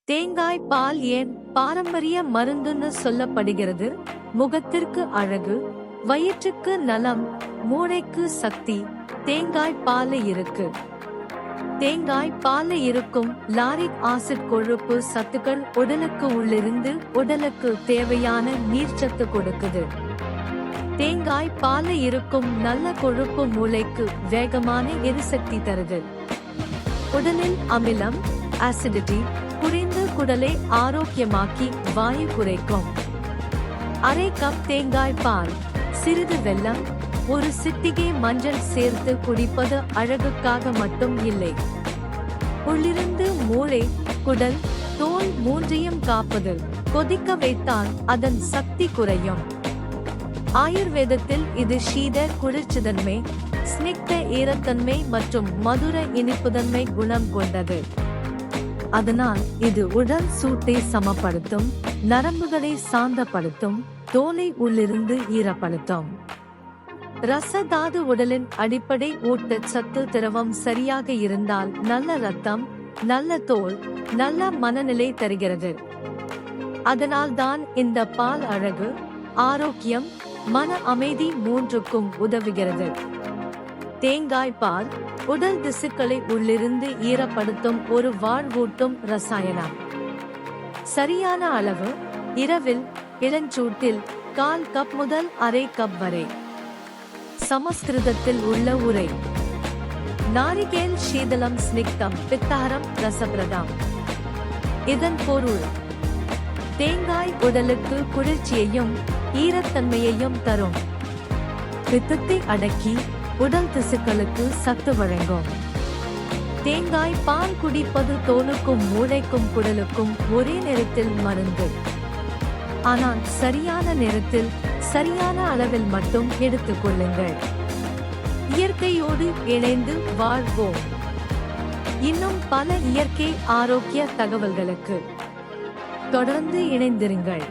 தேங்காய் பால் ஏன் பாரம்பரிய மருந்துன்னு சொல்லப்படுகிறது? முகத்திற்கு அழகு, வயிற்றுக்கு நலம், மூளைக்கு சக்தி தேங்காய் பால் இருக்கு. தேங்காய் பால் இருக்கும் லாரிக் ஆசிட் கொழுப்பு சத்துக்கள் உடலுக்கு உள்ளிருந்து உடலுக்கு தேவையான நீர்ச்சத்து கொடுக்குது. தேங்காய் பால் இருக்கும் நல்ல கொழுப்பு மூளைக்கு வேகமான எரிசக்தி தருது. உடலில் அமிலம் அசிடிட்டி குறைந்து குடலை ஆரோக்கியமாக்கி வாயு குறைக்கும். அரை கப் தேங்காய் பால், சிறிது வெல்லம், ஒரு சிட்டிகை மஞ்சள் சேர்த்து குடிப்பது அழகுக்காக மட்டும் இல்லை, உள்ளிருந்து மூளை, குடல், தோல் மூன்றையும் காப்பது. கொதிக்க வைத்தால் அதன் சக்தி குறையும். ஆயுர்வேதத்தில் இது சீத குளிர்ச்சிதன்மை, ஸ்னிக்த ஈரத்தன்மை மற்றும் மதுர இனிப்புதன்மை குணம் கொண்டது. அதனால் இது உடல் சூட்டை சமப்படுத்தும், நரம்புகளை சாந்தப்படுத்தும், தோலை உள்ளிருந்து ஈரப்படுத்தும். ரசதாது உடலின் அடிப்படை ஊட்டச்சத்து திரவம் சரியாக இருந்தால் நல்ல ரத்தம், நல்ல தோல், நல்ல மனநிலை தருகிறது. அதனால்தான் இந்த பால் அழகு, ஆரோக்கியம், மன அமைதி மூன்றுக்கும் உதவுகிறது. தேங்காய் பால் உடல் திசுக்களை உள்ளிருந்து ஈரப்படுத்தும் ஒரு வாழ்வூட்டும் ரசாயனம். சரியான அளவு, இரவில் இளஞ்சூட்டில் 1/4 கப் முதல் அரை கப் வரை. சமஸ்கிருதத்தில் உள்ள உரை: நாரிகேல் சீதலம் ஸ்னிக்தம் பித்தாரம் ரசப்பிரதம். இதன் பொருள்: தேங்காய் உடலுக்கு குளிர்ச்சியையும் ஈரத்தன்மையையும் தரும். பித்தத்தை அடக்கி உடல் திசுக்களுக்கு சத்து வழங்கும். தேங்காய் பால் குடிப்பது தோலுக்கும் மூளைக்கும் குடலுக்கும் ஒரே நேரத்தில் மருந்து. ஆனால் சரியான நேரத்தில் சரியான அளவில் மட்டும் எடுத்துக் கொள்ளுங்கள். இயற்கையோடு இணைந்து வாழ்வோம். இன்னும் பல இயற்கை ஆரோக்கிய தகவல்களுக்கு தொடர்ந்து இணைந்திருங்கள்.